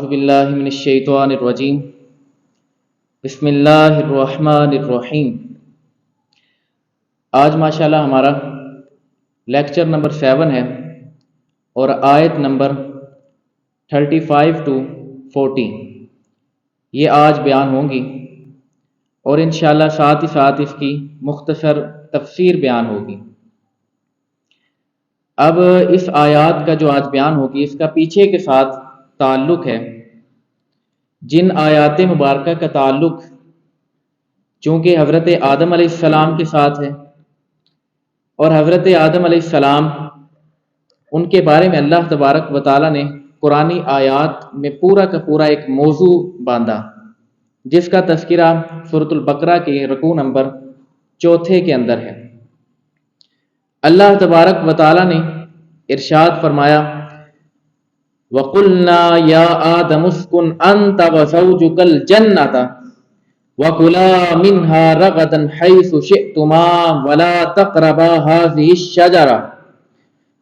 اعوذ باللہ من الشیطان الرجیم بسم اللہ الرحمن الرحیم۔ آج ماشاءاللہ ہمارا لیکچر نمبر 7 ہے اور آیت نمبر 35 to 40 یہ آج بیان ہوں گی، اور انشاءاللہ ساتھ ہی ساتھ اس کی مختصر تفسیر بیان ہوگی۔ اب اس آیات کا جو آج بیان ہوگی اس کا پیچھے کے ساتھ تعلق ہے۔ جن آیات مبارکہ کا تعلق چونکہ حضرت آدم علیہ السلام کے ساتھ ہے، اور حضرت آدم علیہ السلام ان کے بارے میں اللہ تبارک و تعالیٰ نے قرآنی آیات میں پورا کا پورا ایک موضوع باندھا، جس کا تذکرہ سورۃ البقرہ کے رکوع نمبر 4 کے اندر ہے۔ اللہ تبارک و تعالیٰ نے ارشاد فرمایا، وَقُلْنَا يَا آدَمُ اسْكُنْ أَنْتَ وَزَوْجُكَ الْجَنَّةَ وَكُلَا مِنْهَا رَغَدًا حَيْثُ شِئْتُمَا وَلَا تَقْرَبَا هَٰذِهِ الشَّجَرَةَ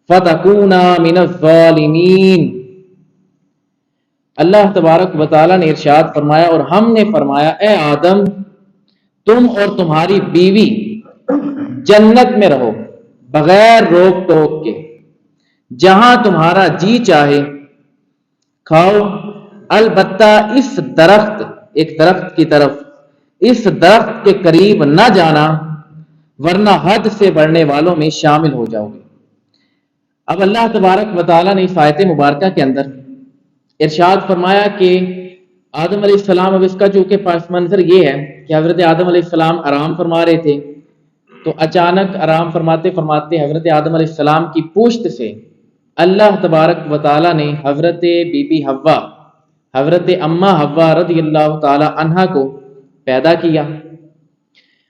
فَتَكُونَا مِنَ الظَّالِمِينَ۔ اللہ تبارک و تعالیٰ نے ارشاد فرمایا، اور ہم نے فرمایا اے آدم تم اور تمہاری بیوی جنت میں رہو بغیر روک ٹوک کے، جہاں تمہارا جی چاہے کھاؤ، البتہ اس درخت، ایک درخت کی طرف، اس درخت کے قریب نہ جانا ورنہ حد سے بڑھنے والوں میں شامل ہو جاؤ گے۔ اب اللہ تبارک و تعالیٰ نے اس آیت مبارکہ کے اندر ارشاد فرمایا کہ آدم علیہ السلام، اب اس کا چونکہ پس منظر یہ ہے کہ حضرت آدم علیہ السلام آرام فرما رہے تھے، تو اچانک آرام فرماتے فرماتے حضرت آدم علیہ السلام کی پشت سے اللہ تبارک و تعالیٰ نے حضرت بی بی حوا، حضرت اماں حوا رضی اللہ تعالی عنہا کو پیدا کیا۔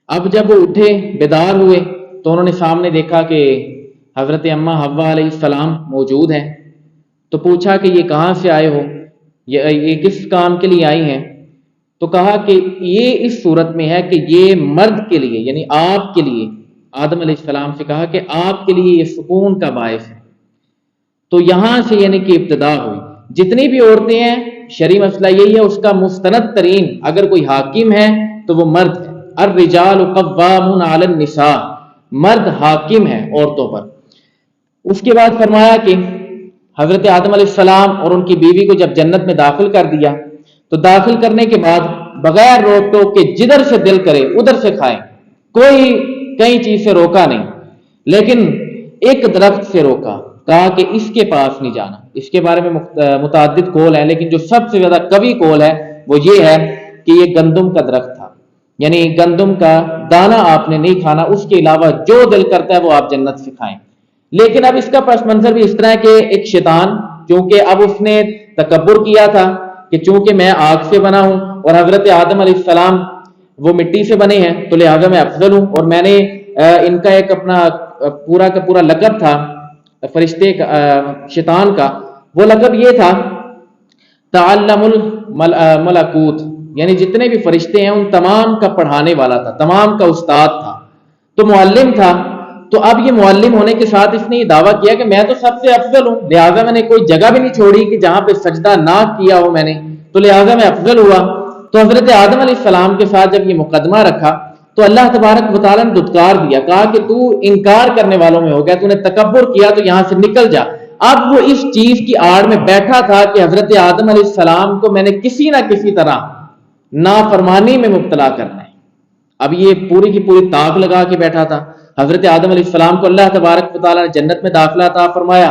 اب جب وہ اٹھے بیدار ہوئے تو انہوں نے سامنے دیکھا کہ حضرت اماں حوا علیہ السلام موجود ہیں، تو پوچھا کہ یہ کہاں سے آئے ہو، یہ کس کام کے لیے آئی ہیں؟ تو کہا کہ یہ اس صورت میں ہے کہ یہ مرد کے لیے، یعنی آپ کے لیے، آدم علیہ السلام سے کہا کہ آپ کے لیے یہ سکون کا باعث ہے۔ تو یہاں سے یعنی کہ ابتدا ہوئی۔ جتنی بھی عورتیں ہیں، شرعی مسئلہ یہی ہے، اس کا مستند ترین اگر کوئی حاکم ہے تو وہ مرد ہے۔ الرجال قوامون علی النساء، مرد حاکم ہے عورتوں پر۔ اس کے بعد فرمایا کہ حضرت آدم علیہ السلام اور ان کی بیوی کو جب جنت میں داخل کر دیا تو داخل کرنے کے بعد بغیر روک ٹوک کے جدھر سے دل کرے ادھر سے کھائیں، کوئی کئی چیز سے روکا نہیں، لیکن ایک درخت سے روکا، کہا کہ اس کے پاس نہیں جانا۔ اس کے بارے میں متعدد قول ہیں، لیکن جو سب سے زیادہ قوی قول ہے وہ یہ ہے کہ یہ گندم کا درخت تھا، یعنی گندم کا دانہ آپ نے نہیں کھانا، اس کے علاوہ جو دل کرتا ہے وہ آپ جنت سے کھائیں۔ لیکن اب اس کا پس منظر بھی اس طرح کہ ایک شیطان، چونکہ اب اس نے تکبر کیا تھا کہ چونکہ میں آگ سے بنا ہوں اور حضرت آدم علیہ السلام وہ مٹی سے بنے ہیں، تو لہٰذا میں افضل ہوں، اور میں نے ان کا ایک اپنا پورا کا پورا لقب تھا فرشتے شیطان کا، وہ لقب یہ تھا تعلم الملکوت، یعنی جتنے بھی فرشتے ہیں ان تمام کا پڑھانے والا تھا، تمام کا استاد تھا، تو معلم تھا۔ تو اب یہ معلم ہونے کے ساتھ اس نے یہ دعویٰ کیا کہ میں تو سب سے افضل ہوں، لہٰذا میں نے کوئی جگہ بھی نہیں چھوڑی کہ جہاں پہ سجدہ نہ کیا ہو میں نے، تو لہٰذا میں افضل ہوا۔ تو حضرت آدم علیہ السلام کے ساتھ جب یہ مقدمہ رکھا تو اللہ تبارک و تعالیٰ نے دھتکار دیا، کہا کہ تو انکار کرنے والوں میں ہو گیا، تو نے تکبر کیا، تو یہاں سے نکل جا۔ اب وہ اس چیز کی آڑ میں بیٹھا تھا کہ حضرت آدم علیہ السلام کو میں نے کسی نہ کسی طرح نافرمانی میں مبتلا کرنا ہے۔ اب یہ پوری کی پوری طاق لگا کے بیٹھا تھا۔ حضرت آدم علیہ السلام کو اللہ تبارک و تعالیٰ نے جنت میں داخلہ عطا فرمایا،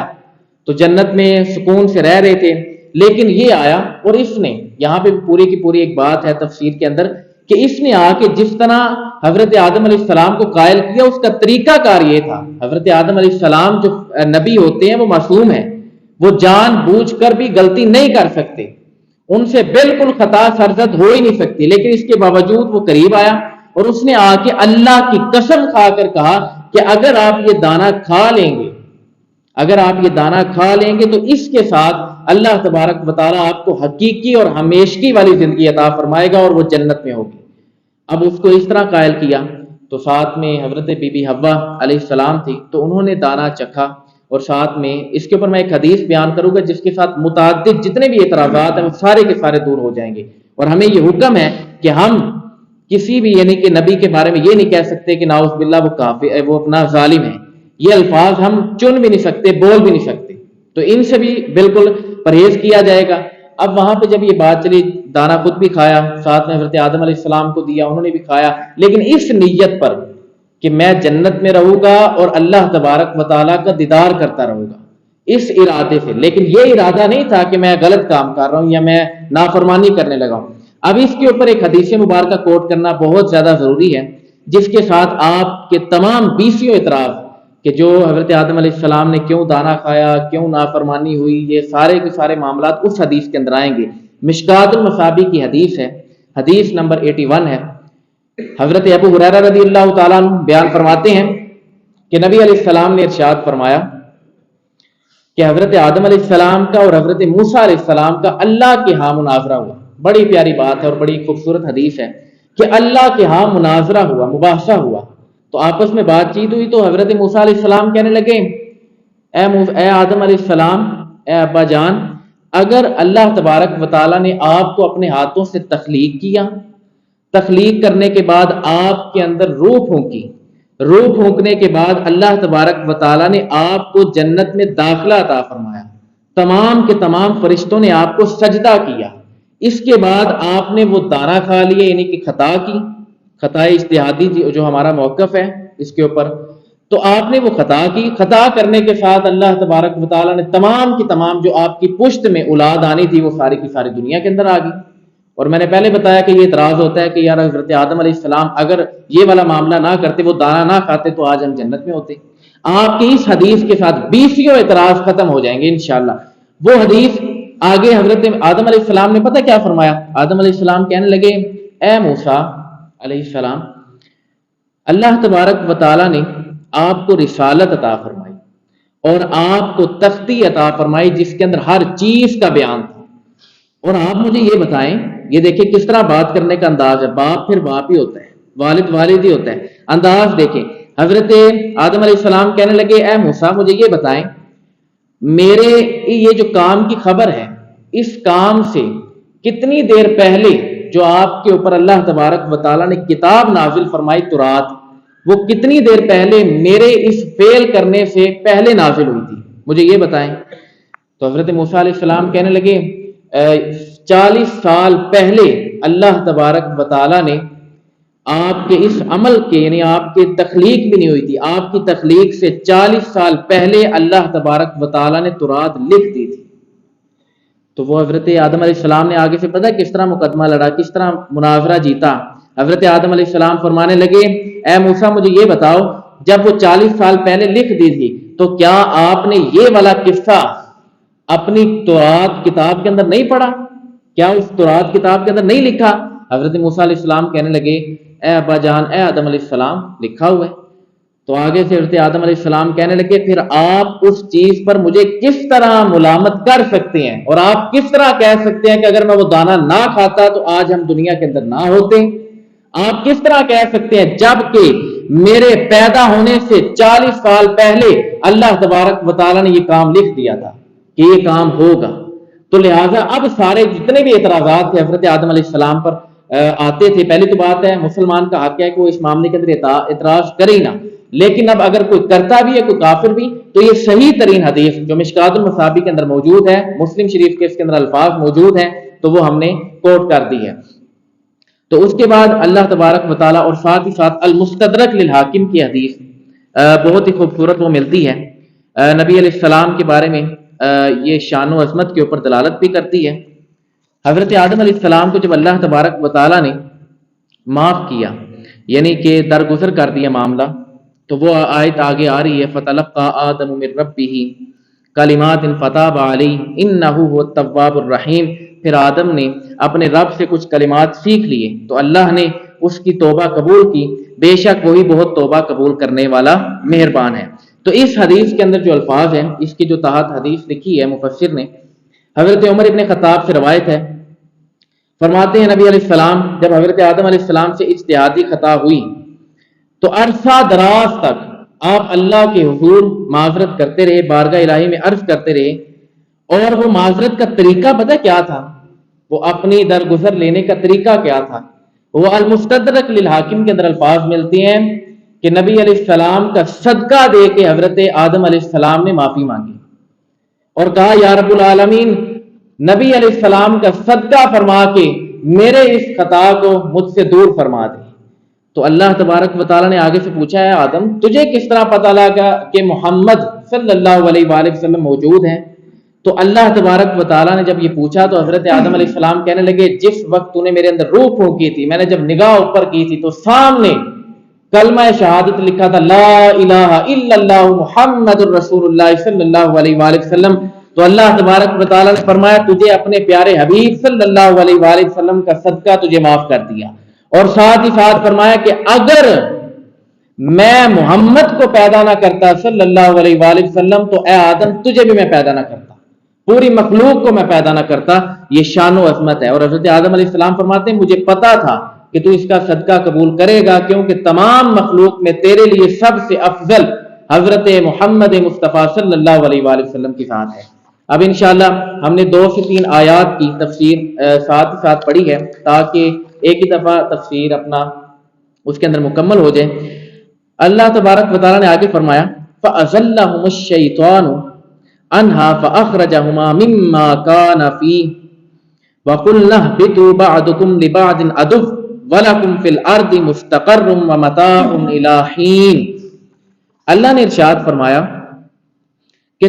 تو جنت میں سکون سے رہ رہے تھے، لیکن یہ آیا اور اس نے، یہاں پہ پوری کی پوری ایک بات ہے تفسیر کے اندر کہ اس نے آ کے جس طرح حضرت آدم علیہ السلام کو قائل کیا، اس کا طریقہ کار یہ تھا۔ حضرت آدم علیہ السلام جو نبی ہوتے ہیں وہ معصوم ہیں، وہ جان بوجھ کر بھی غلطی نہیں کر سکتے، ان سے بالکل خطا سرزد ہو ہی نہیں سکتی، لیکن اس کے باوجود وہ قریب آیا اور اس نے آ کے اللہ کی قسم کھا کر کہا کہ اگر آپ یہ دانہ کھا لیں گے، اگر آپ یہ دانہ کھا لیں گے تو اس کے ساتھ اللہ تبارک و تعالیٰ آپ کو حقیقی اور ہمیشگی والی زندگی عطا فرمائے گا اور وہ جنت میں ہوگی۔ اب اس کو اس طرح قائل کیا تو ساتھ میں حضرت بی بی حوا علیہ السلام تھی، تو انہوں نے دانہ چکھا اور ساتھ میں اس کے اوپر میں ایک حدیث بیان کروں گا جس کے ساتھ متعدد جتنے بھی اعتراضات ہیں وہ سارے کے سارے دور ہو جائیں گے. اور ہمیں یہ حکم ہے کہ ہم کسی بھی یعنی کہ نبی کے بارے میں یہ نہیں کہہ سکتے کہ ناؤذ باللہ وہ کافر ہے، وہ اپنا ظالم ہے. یہ الفاظ ہم چن بھی نہیں سکتے، بول بھی نہیں سکتے، تو ان سے بھی بالکل پرہیز کیا جائے گا. اب وہاں پہ جب یہ بات چلی، دانا خود بھی کھایا، ساتھ میں حضرت آدم علیہ السلام کو دیا، انہوں نے بھی کھایا، لیکن اس نیت پر کہ میں جنت میں رہوں گا اور اللہ تبارک و تعالیٰ کا دیدار کرتا رہوں گا، اس ارادے سے. لیکن یہ ارادہ نہیں تھا کہ میں غلط کام کر رہا ہوں یا میں نافرمانی کرنے لگا ہوں. اب اس کے اوپر ایک حدیث مبارکہ کوٹ کرنا بہت زیادہ ضروری ہے، جس کے ساتھ آپ کے تمام بیسیوں اعتراض کہ جو حضرت آدم علیہ السلام نے کیوں دانا کھایا، کیوں نافرمانی ہوئی، یہ سارے کے سارے معاملات اس حدیث کے اندر آئیں گے. مشکات المصابیح کی حدیث ہے، حدیث نمبر 81 ہے. حضرت ابو ہریرہ رضی اللہ تعالیٰ عنہ بیان فرماتے ہیں کہ نبی علیہ السلام نے ارشاد فرمایا کہ حضرت آدم علیہ السلام کا اور حضرت موسیٰ علیہ السلام کا اللہ کے ہاں مناظرہ ہوا. بڑی پیاری بات ہے اور بڑی خوبصورت حدیث ہے کہ اللہ کے ہاں مناظرہ ہوا، مباحثہ ہوا. تو آپس میں بات چیت ہوئی تو حضرت موسیٰ علیہ السلام کہنے لگے اے آدم علیہ السلام، اے ابا جان، اگر اللہ تبارک و تعالیٰ نے آپ کو اپنے ہاتھوں سے تخلیق کیا، تخلیق کرنے کے بعد آپ کے اندر روح پھونکی، روح پھونکنے کے بعد اللہ تبارک و تعالیٰ نے آپ کو جنت میں داخلہ عطا فرمایا، تمام کے تمام فرشتوں نے آپ کو سجدہ کیا، اس کے بعد آپ نے وہ دانا کھا لیا، یعنی کہ خطا کی، خطا اجتہادی جو ہمارا موقف ہے اس کے اوپر، تو آپ نے وہ خطا کی. خطا کرنے کے ساتھ اللہ تبارک و تعالیٰ نے تمام کی تمام جو آپ کی پشت میں اولاد آنی تھی وہ ساری کی ساری دنیا کے اندر آ گئی. اور میں نے پہلے بتایا کہ یہ اعتراض ہوتا ہے کہ یار حضرت آدم علیہ السلام اگر یہ والا معاملہ نہ کرتے، وہ دانا نہ کھاتے، تو آج ہم جنت میں ہوتے. آپ کی اس حدیث کے ساتھ بیسیوں اعتراض ختم ہو جائیں گے انشاءاللہ. وہ حدیث آگے حضرت آدم علیہ السلام نے پتہ کیا فرمایا؟ آدم علیہ السلام کہنے لگے اے موسیٰ علیہ السلام، اللہ تبارک و تعالیٰ نے آپ کو رسالت عطا فرمائی اور آپ کو تختی عطا فرمائی جس کے اندر ہر چیز کا بیان تھا. اور آپ مجھے یہ بتائیں، یہ دیکھیں کس طرح بات کرنے کا انداز ہے، باپ پھر باپ ہی ہوتا ہے، والد والد ہی ہوتا ہے. انداز دیکھیں، حضرت آدم علیہ السلام کہنے لگے اے موسیٰ مجھے یہ بتائیں، میرے یہ جو کام کی خبر ہے، اس کام سے کتنی دیر پہلے جو آپ کے اوپر اللہ تبارک و تعالیٰ نے کتاب نازل فرمائی تورات، وہ کتنی دیر پہلے میرے اس فعل کرنے سے پہلے نازل ہوئی تھی، مجھے یہ بتائیں. تو حضرت موسیٰ علیہ السلام کہنے لگے 40 سال پہلے اللہ تبارک و تعالیٰ نے آپ کے اس عمل کے، یعنی آپ کی تخلیق بھی نہیں ہوئی تھی، آپ کی تخلیق سے 40 سال پہلے اللہ تبارک و تعالیٰ نے تورات لکھ دی تھی. تو وہ حضرت آدم علیہ السلام نے آگے سے پتہ کس طرح مقدمہ لڑا، کس طرح مناظرہ جیتا. حضرت آدم علیہ السلام فرمانے لگے اے موسیٰ مجھے یہ بتاؤ، جب وہ 40 سال پہلے لکھ دی تھی تو کیا آپ نے یہ والا قصہ اپنی تورات کتاب کے اندر نہیں پڑھا؟ کیا اس تورات کتاب کے اندر نہیں لکھا؟ حضرت موسیٰ علیہ السلام کہنے لگے اے ابا جان، اے آدم علیہ السلام، لکھا ہوا ہے. تو آگے سے حضرت آدم علیہ السلام کہنے لگے پھر آپ اس چیز پر مجھے کس طرح ملامت کر سکتے ہیں، اور آپ کس طرح کہہ سکتے ہیں کہ اگر میں وہ دانا نہ کھاتا تو آج ہم دنیا کے اندر نہ ہوتے؟ آپ کس طرح کہہ سکتے ہیں جبکہ میرے پیدا ہونے سے 40 سال پہلے اللہ تبارک و تعالیٰ نے یہ کام لکھ دیا تھا کہ یہ کام ہوگا. تو لہٰذا اب سارے جتنے بھی اعتراضات تھے حضرت آدم علیہ السلام پر آتے تھے، پہلی تو بات ہے مسلمان کا حق ہے کہ وہ اس معاملے کے اندر اعتراض کرے نہ، لیکن اب اگر کوئی کرتا بھی ہے، کوئی کافر بھی، تو یہ صحیح ترین حدیث جو مشکات المصابیح کے اندر موجود ہے، مسلم شریف کے اس کے اندر الفاظ موجود ہیں، تو وہ ہم نے کوٹ کر دی ہے. تو اس کے بعد اللہ تبارک و تعالیٰ اور ساتھ ہی ساتھ المستدرک للحاکم کی حدیث بہت ہی خوبصورت وہ ملتی ہے. نبی علیہ السلام کے بارے میں یہ شان و عظمت کے اوپر دلالت بھی کرتی ہے. حضرت آدم علیہ السلام کو جب اللہ تبارک و تعالیٰ نے معاف کیا، یعنی کہ درگزر کر دیا معاملہ، تو وہ آیت آگے آ رہی ہے فَتَلَقَّىٰ آدَمُ مِن رَبِّهِ کلمات فَتَابَ عَلَيْهِ إِنَّهُ هُوَ التَّوَّابُ الرَّحِيمُ. پھر آدم نے اپنے رب سے کچھ کلمات سیکھ لیے تو اللہ نے اس کی توبہ قبول کی، بے شک وہی بہت توبہ قبول کرنے والا مہربان ہے. تو اس حدیث کے اندر جو الفاظ ہیں، اس کی جو تحت حدیث لکھی ہے مفسر نے، حضرت عمر ابن خطاب سے روایت ہے، فرماتے ہیں نبی علیہ السلام جب حضرت آدم علیہ السلام سے اجتہادی خطا ہوئی تو عرصہ دراز تک آپ اللہ کے حضور معذرت کرتے رہے، بارگاہ الہی میں عرض کرتے رہے، اور وہ معذرت کا طریقہ پتہ کیا تھا؟ وہ اپنی درگزر لینے کا طریقہ کیا تھا؟ وہ المستدرک للحاکم کے اندر الفاظ ملتے ہیں کہ نبی علیہ السلام کا صدقہ دے کے حضرت آدم علیہ السلام نے معافی مانگی اور کہا یا رب العالمین نبی علیہ السلام کا صدقہ فرما کے میرے اس خطا کو مجھ سے دور فرما دے۔ تو اللہ تبارک و تعالیٰ نے آگے سے پوچھا ہے آدم تجھے کس طرح پتہ لگا کہ محمد صلی اللہ علیہ وآلہ وسلم موجود ہیں؟ تو اللہ تبارک و تعالیٰ نے جب یہ پوچھا تو حضرت آدم علیہ السلام کہنے لگے جس وقت تو نے میرے اندر روح پھونکی تھی، میں نے جب نگاہ اوپر کی تھی تو سامنے کلمہ شہادت لکھا تھا لا الہ الا اللہ محمد الرسول اللہ صلی اللہ علیہ وآلہ وسلم۔ تو اللہ تبارک و تعالیٰ نے فرمایا تجھے اپنے پیارے حبیب صلی اللہ علیہ وآلہ وسلم کا صدقہ تجھے معاف کر دیا، اور ساتھ ہی ساتھ فرمایا کہ اگر میں محمد کو پیدا نہ کرتا صلی اللہ علیہ وآلہ وسلم تو اے آدم تجھے بھی میں پیدا نہ کرتا، پوری مخلوق کو میں پیدا نہ کرتا۔ یہ شان و عظمت ہے۔ اور حضرت آدم علیہ السلام فرماتے ہیں مجھے پتا تھا کہ تو اس کا صدقہ قبول کرے گا کیونکہ تمام مخلوق میں تیرے لیے سب سے افضل حضرت محمد مصطفیٰ صلی اللہ علیہ وآلہ وسلم کی ذات ہے۔ اب انشاءاللہ ہم نے 2 سے 3 آیات کی تفسیر ساتھ ساتھ پڑھی ہے تاکہ ایک ہی دفعہ تفسیر اپنا اس کے اندر مکمل ہو جائے۔ اللہ تبارک و تعالیٰ نے آگے فرمایا فَأَزَلَّهُمُ الشَّيْطَانُ عَنْهَا فَأَخْرَجَهُمَا مِمَّا كَانَ فِيهِ وَقُلْنَا اهْبِطُوا بَعْضُكُمْ لِبَعْضٍ عَدُوٌّ وَلَكُمْ فِي الْأَرْضِ مُسْتَقَرٌّ وَمَتَاعٌ إِلَىٰ حِينٍ۔ اللہ نے ارشاد فرمایا کہ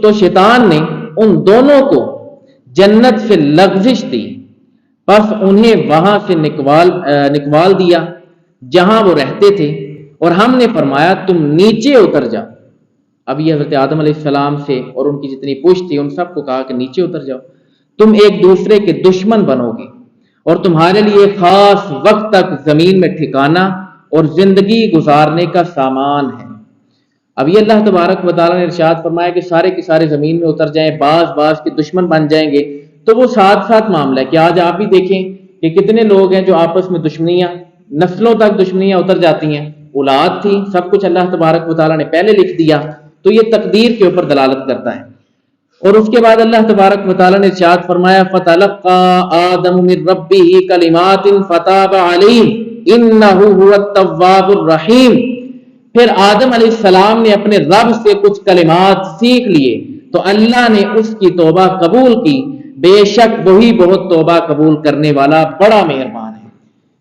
تو شیطان نے ان دونوں کو جنت سے لغزش دی، پس انہیں وہاں سے نکوال دیا جہاں وہ رہتے تھے، اور ہم نے فرمایا تم نیچے اتر جاؤ۔ اب یہ حضرت آدم علیہ السلام سے اور ان کی جتنی پشت تھی ان سب کو کہا کہ نیچے اتر جاؤ، تم ایک دوسرے کے دشمن بنو گے اور تمہارے لیے خاص وقت تک زمین میں ٹھکانا اور زندگی گزارنے کا سامان ہے۔ اب یہ اللہ تبارک و تعالیٰ نے ارشاد فرمایا کہ سارے کے سارے زمین میں اتر جائیں، بعض کے دشمن بن جائیں گے، تو وہ ساتھ ساتھ معاملہ ہے کہ آج آپ بھی دیکھیں کہ کتنے لوگ ہیں جو آپس میں دشمنیاں، نسلوں تک دشمنیاں اتر جاتی ہیں، اولاد تھی، سب کچھ اللہ تبارک و تعالیٰ نے پہلے لکھ دیا، تو یہ تقدیر کے اوپر دلالت کرتا ہے۔ اور اس کے بعد اللہ تبارک و تعالیٰ نے ارشاد فرمایا فَتَلَقَّى آدَمُ مِن رَّبِّهِ كَلِمَاتٍ فَتَابَ عَلَيْهِ إِنَّهُ هُوَ التَّوَّابُ الرَّحِيمُ۔ پھر آدم علیہ السلام نے اپنے رب سے کچھ کلمات سیکھ لیے تو اللہ نے اس کی توبہ قبول کی، بے شک وہی بہت توبہ قبول کرنے والا بڑا مہربان ہے۔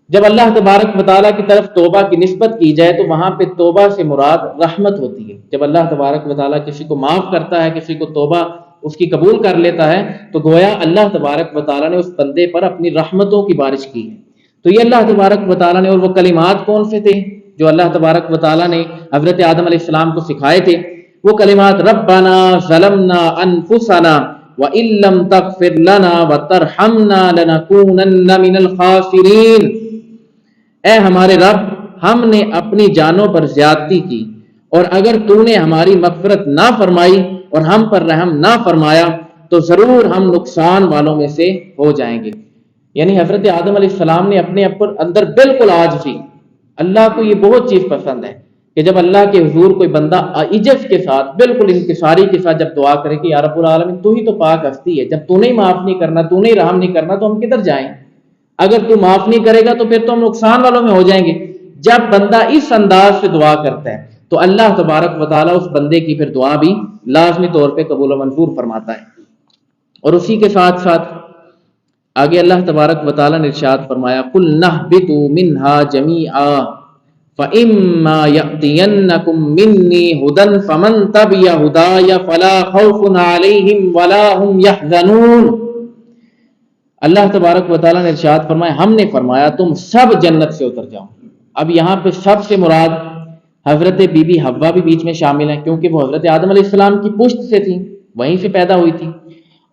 جب اللہ تبارک و تعالیٰ کی طرف توبہ کی نسبت کی جائے تو وہاں پہ توبہ سے مراد رحمت ہوتی ہے۔ جب اللہ تبارک و تعالیٰ کسی کو معاف کرتا ہے، کسی کو توبہ اس کی قبول کر لیتا ہے، تو گویا اللہ تبارک و تعالیٰ نے اس بندے پر اپنی رحمتوں کی بارش کی ہے۔ تو یہ اللہ تبارک و تعالیٰ نے، اور وہ کلمات کون سے تھے جو اللہ تبارک و تعالیٰ نے حضرت آدم علیہ السلام کو سکھائے تھے؟ وہ کلمات ربنا ظلمنا انفسنا وان لم تغفر لنا وترحمنا لنکونن من الخاسرین۔ اے ہمارے رب، ہم نے اپنی جانوں پر زیادتی کی، اور اگر تو نے ہماری مغفرت نہ فرمائی اور ہم پر رحم نہ فرمایا تو ضرور ہم نقصان والوں میں سے ہو جائیں گے۔ یعنی حضرت آدم علیہ السلام نے اپنے اندر بالکل عاجزی، اللہ کو یہ بہت چیز پسند ہے کہ جب اللہ کے حضور کوئی بندہ عجز کے ساتھ، بالکل انکساری کے ساتھ جب دعا کرے کہ یا رب العالمین تو ہی تو پاک ہستی ہے، جب تو نہیں معاف نہیں کرنا، تو نہیں رحم نہیں کرنا، تو ہم کدھر جائیں؟ اگر تو معاف نہیں کرے گا تو پھر تو ہم نقصان والوں میں ہو جائیں گے۔ جب بندہ اس انداز سے دعا کرتا ہے تو اللہ تبارک و تعالیٰ اس بندے کی پھر دعا بھی لازمی طور پہ قبول و منظور فرماتا ہے۔ اور اسی کے ساتھ ساتھ آگے اللہ تبارک و تعالیٰ نے ارشاد فرمایا قُلْ نَهْبِطُوا مِنْهَا جَمِيعًا فَإِمَّا يَأْتِيَنَّكُم مِّنِّي هُدًى فَمَن تَبِعَ هُدَايَ فَلَا خَوْفٌ عَلَيْهِمْ وَلَا هُمْ يَحْزَنُونَ۔ اللہ تبارک و تعالیٰ نے ارشاد فرمایا ہم نے فرمایا تم سب جنت سے اتر جاؤ۔ اب یہاں پہ سب سے مراد حضرت بی بی حوا بھی بیچ میں شامل ہیں، کیونکہ وہ حضرت آدم علیہ السلام کی پشت سے تھی، وہیں سے پیدا ہوئی تھی،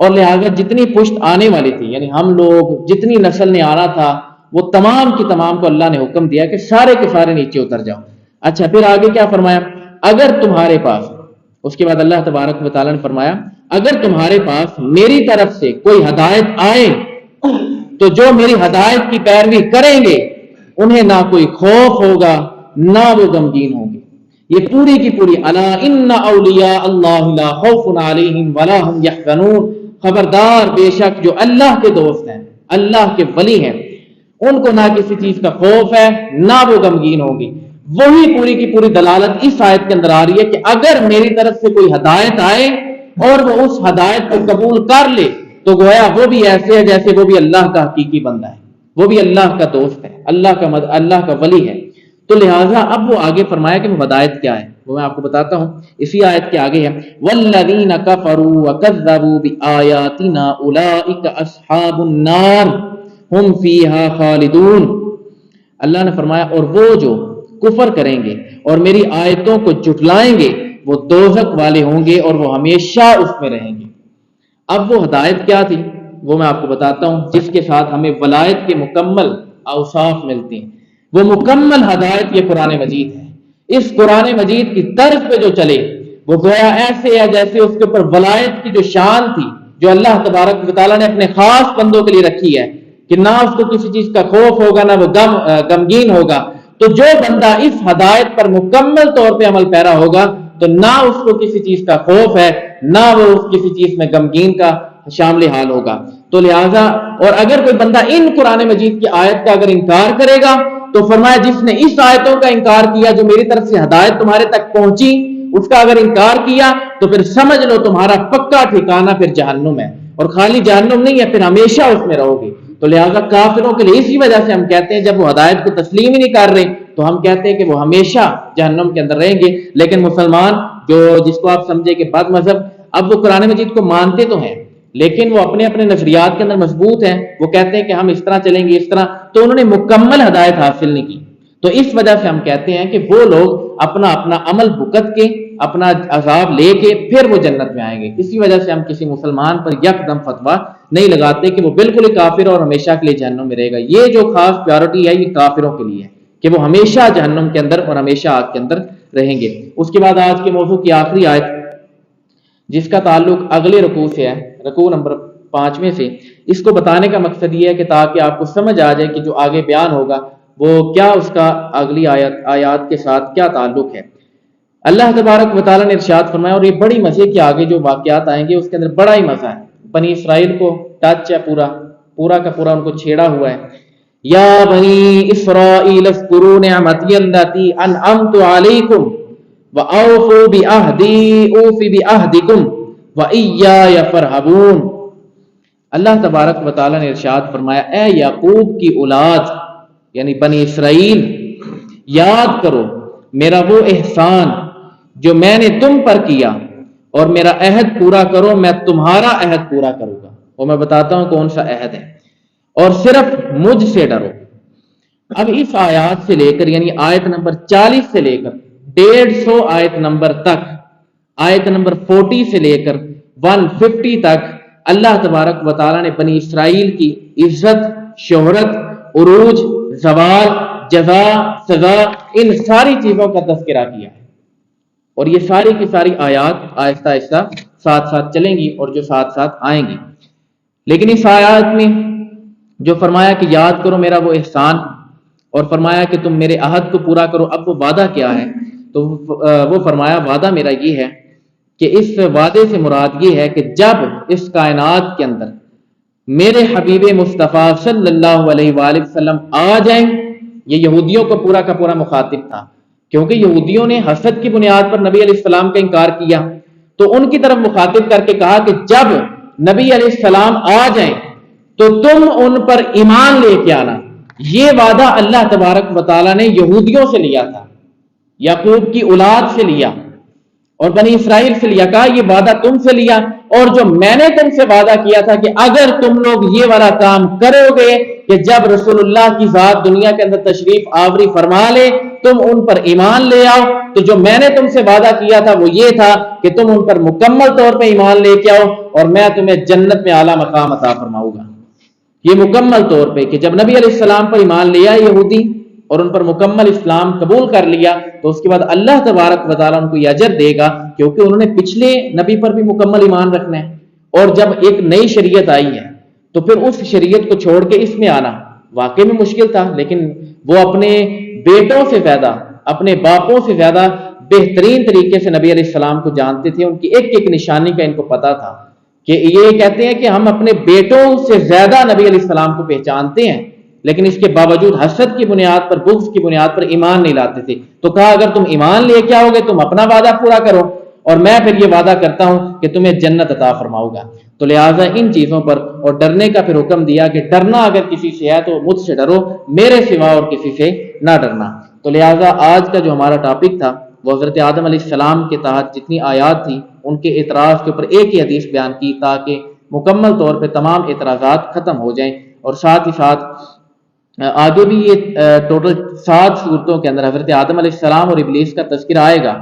اور لہٰذا جتنی پشت آنے والی تھی، یعنی ہم لوگ جتنی نسل نے آنا تھا، وہ تمام کی تمام کو اللہ نے حکم دیا کہ سارے کے سارے نیچے اتر جاؤ۔ اچھا، پھر آگے کیا فرمایا؟ اگر تمہارے پاس، اس کے بعد اللہ تبارک و تعالیٰ نے فرمایا اگر تمہارے پاس میری طرف سے کوئی ہدایت آئے تو جو میری ہدایت کی پیروی کریں گے انہیں نہ کوئی خوف ہوگا نہ وہ غمگین ہوں گے۔ یہ پوری کی پوری الا ان اولیاء اللہ لا خوف علیہم ولا هم یحزنون، خبردار بے شک جو اللہ کے دوست ہیں، اللہ کے ولی ہیں، ان کو نہ کسی چیز کا خوف ہے نہ وہ غمگین ہوں گی۔ وہی پوری کی پوری دلالت اس آیت کے اندر آ رہی ہے کہ اگر میری طرف سے کوئی ہدایت آئے اور وہ اس ہدایت کو قبول کر لے تو گویا وہ بھی ایسے ہے جیسے وہ بھی اللہ کا حقیقی بندہ ہے، وہ بھی اللہ کا دوست ہے، اللہ کا ولی ہے۔ تو لہٰذا اب وہ آگے فرمایا کہ وہ ہدایت کیا ہے، وہ میں آپ کو بتاتا ہوں، اسی آیت کے آگے ہے والذین کفروا وکذبوا بآیاتنا اولئک اصحاب النار ہم فیہا خالدون۔ اللہ نے فرمایا اور وہ جو کفر کریں گے اور میری آیتوں کو جھٹلائیں گے وہ دوزخ والے ہوں گے اور وہ ہمیشہ اس میں رہیں گے۔ اب وہ ہدایت کیا تھی وہ میں آپ کو بتاتا ہوں، جس کے ساتھ ہمیں ولایت کے مکمل اوصاف ملتے ہیں۔ وہ مکمل ہدایت یہ قرآن مجید ہے۔ اس قرآن مجید کی طرز پہ جو چلے وہ گویا ایسے ہے جیسے اس کے اوپر ولایت کی جو شان تھی جو اللہ تبارک و تعالیٰ نے اپنے خاص بندوں کے لیے رکھی ہے کہ نہ اس کو کسی چیز کا خوف ہوگا نہ وہ غمگین ہوگا۔ تو جو بندہ اس ہدایت پر مکمل طور پہ عمل پیرا ہوگا تو نہ اس کو کسی چیز کا خوف ہے نہ وہ کسی چیز میں غمگین کا شامل حال ہوگا۔ تو لہٰذا اور اگر کوئی بندہ ان قرآن مجید کی آیت کا اگر انکار کرے گا تو فرمایا جس نے اس آیتوں کا انکار کیا جو میری طرف سے ہدایت تمہارے تک پہنچی اس کا اگر انکار کیا تو پھر سمجھ لو تمہارا پکا ٹھکانہ پھر جہنم ہے، اور خالی جہنم نہیں ہے پھر ہمیشہ اس میں رہو گے۔ تو لہٰذا کافروں کے لیے اسی وجہ سے ہم کہتے ہیں جب وہ ہدایت کو تسلیم ہی نہیں کر رہے تو ہم کہتے ہیں کہ وہ ہمیشہ جہنم کے اندر رہیں گے۔ لیکن مسلمان جو جس کو آپ سمجھے کہ بد مذہب، اب وہ قرآن مجید کو مانتے تو ہیں لیکن وہ اپنے اپنے نظریات کے اندر مضبوط ہیں، وہ کہتے ہیں کہ ہم اس طرح چلیں گے اس طرح، تو انہوں نے مکمل ہدایت حاصل نہیں کی۔ تو اس وجہ سے ہم کہتے ہیں کہ وہ لوگ اپنا اپنا عمل بھگت کے اپنا عذاب لے کے پھر وہ جنت میں آئیں گے۔ اسی وجہ سے ہم کسی مسلمان پر یکدم فتویٰ نہیں لگاتے کہ وہ بالکل ہی کافر اور ہمیشہ کے لیے جہنم میں رہے گا۔ یہ جو خاص پیورٹی ہے یہ کافروں کے لیے ہے کہ وہ ہمیشہ جہنم کے اندر اور ہمیشہ آگ کے اندر رہیں گے۔ اس کے بعد آج کے موضوع کی آخری آیت جس کا تعلق اگلے رکوع سے ہے، رکوع نمبر 5 سے، اس کو بتانے کا مقصد یہ ہے کہ تاکہ آپ کو سمجھ آ جائے کہ جو آگے بیان ہوگا وہ کیا اس کا اگلی آیات کے ساتھ کیا تعلق ہے۔ اللہ تبارک و تعالیٰ نے ارشاد فرمایا، اور یہ بڑی مزے کے آگے جو واقعات آئیں گے اس کے اندر بڑا ہی مزہ ہے، بنی اسرائیل کو ٹچ ہے، پورا کا پورا ان کو چھیڑا ہوا ہے۔ یا بنی اسرائیل اذکروا نعمتی التی انعمت علیکم وَأَوْفُوا بِعَهْدِي أُوفِ بِعَهْدِكُمْ وَإِيَّايَ فَارْهَبُونَ۔ اللہ تبارک و تعالیٰ نے ارشاد فرمایا، اے یعقوب کی اولاد یعنی بنی اسرائیل، یاد کرو میرا وہ احسان جو میں نے تم پر کیا اور میرا عہد پورا کرو، میں تمہارا عہد پورا کروں گا، اور میں بتاتا ہوں کون سا عہد ہے، اور صرف مجھ سے ڈرو۔ اب اس آیات سے لے کر یعنی آیت نمبر 40 سے لے کر 150 آیت نمبر تک، آیت نمبر 40 سے لے کر 150 تک اللہ تبارک و تعالیٰ نے بنی اسرائیل کی عزت، شہرت، عروج، زوال، جزا، سزا، ان ساری چیزوں کا تذکرہ کیا ہے، اور یہ ساری کی ساری آیات آہستہ آہستہ ساتھ ساتھ چلیں گی اور جو ساتھ ساتھ آئیں گی۔ لیکن اس آیات میں جو فرمایا کہ یاد کرو میرا وہ احسان اور فرمایا کہ تم میرے عہد کو پورا کرو، اب وہ وعدہ کیا ہے؟ تو وہ فرمایا وعدہ میرا یہ ہے کہ اس وعدے سے مراد یہ ہے کہ جب اس کائنات کے اندر میرے حبیب مصطفیٰ صلی اللہ علیہ وآلہ وسلم آ جائیں، یہ یہودیوں کو پورا کا پورا مخاطب تھا کیونکہ یہودیوں نے حسد کی بنیاد پر نبی علیہ السلام کا انکار کیا، تو ان کی طرف مخاطب کر کے کہا کہ جب نبی علیہ السلام آ جائیں تو تم ان پر ایمان لے کے آنا۔ یہ وعدہ اللہ تبارک و تعالیٰ نے یہودیوں سے لیا تھا، یعقوب کی اولاد سے لیا اور بنی اسرائیل سے لیا، کہا یہ وعدہ تم سے لیا، اور جو میں نے تم سے وعدہ کیا تھا کہ اگر تم لوگ یہ والا کام کرو گے کہ جب رسول اللہ کی ذات دنیا کے اندر تشریف آوری فرما لے تم ان پر ایمان لے آؤ، تو جو میں نے تم سے وعدہ کیا تھا وہ یہ تھا کہ تم ان پر مکمل طور پہ ایمان لے کے آؤ اور میں تمہیں جنت میں اعلیٰ مقام عطا فرماؤں گا۔ یہ مکمل طور پہ کہ جب نبی علیہ السلام پر ایمان لیا یہودی اور ان پر مکمل اسلام قبول کر لیا تو اس کے بعد اللہ تبارک و تعالیٰ ان کو یہ اجر دے گا کیونکہ انہوں نے پچھلے نبی پر بھی مکمل ایمان رکھنا ہے، اور جب ایک نئی شریعت آئی ہے تو پھر اس شریعت کو چھوڑ کے اس میں آنا واقعی میں مشکل تھا، لیکن وہ اپنے بیٹوں سے زیادہ، اپنے باپوں سے زیادہ بہترین طریقے سے نبی علیہ السلام کو جانتے تھے، ان کی ایک ایک نشانی کا ان کو پتا تھا، کہ یہ کہتے ہیں کہ ہم اپنے بیٹوں سے زیادہ نبی علیہ السلام کو پہچانتے ہیں، لیکن اس کے باوجود حسد کی بنیاد پر، بغض کی بنیاد پر ایمان نہیں لاتے تھے۔ تو کہا اگر تم ایمان لے کے آؤ گے تم اپنا وعدہ پورا کرو، اور میں پھر یہ وعدہ کرتا ہوں کہ تمہیں جنت عطا فرماؤں گا۔ تو لہٰذا ان چیزوں پر اور ڈرنے کا پھر حکم دیا کہ ڈرنا اگر کسی سے ہے تو مجھ سے ڈرو، میرے سوا اور کسی سے نہ ڈرنا۔ تو لہٰذا آج کا جو ہمارا ٹاپک تھا وہ حضرت آدم علیہ السلام کے تحت جتنی آیات تھیں ان کے اعتراض کے اوپر ایک ہی حدیث بیان کی، تاکہ مکمل طور پہ تمام اعتراضات ختم ہو جائیں، اور ساتھ ہی ساتھ آگے بھی یہ ٹوٹل 7 صورتوں کے اندر حضرت آدم علیہ السلام اور ابلیس کا تذکرہ آئے گا۔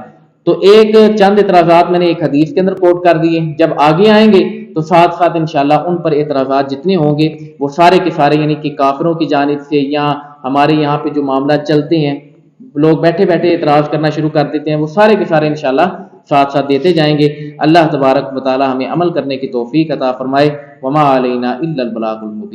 تو ایک چند اعتراضات میں نے ایک حدیث کے اندر کوٹ کر دیے، جب آگے آئیں گے تو ساتھ ساتھ انشاءاللہ ان پر اعتراضات جتنے ہوں گے وہ سارے کے سارے، یعنی کہ کافروں کی جانب سے یا ہمارے یہاں پہ جو معاملات چلتے ہیں، لوگ بیٹھے بیٹھے اعتراض کرنا شروع کر دیتے ہیں، وہ سارے کے سارے انشاءاللہ ساتھ ساتھ دیتے جائیں گے۔ اللہ تبارک و تعالی ہمیں عمل کرنے کی توفیق عطا فرمائے۔ وما علینا الا البلاغ المبین۔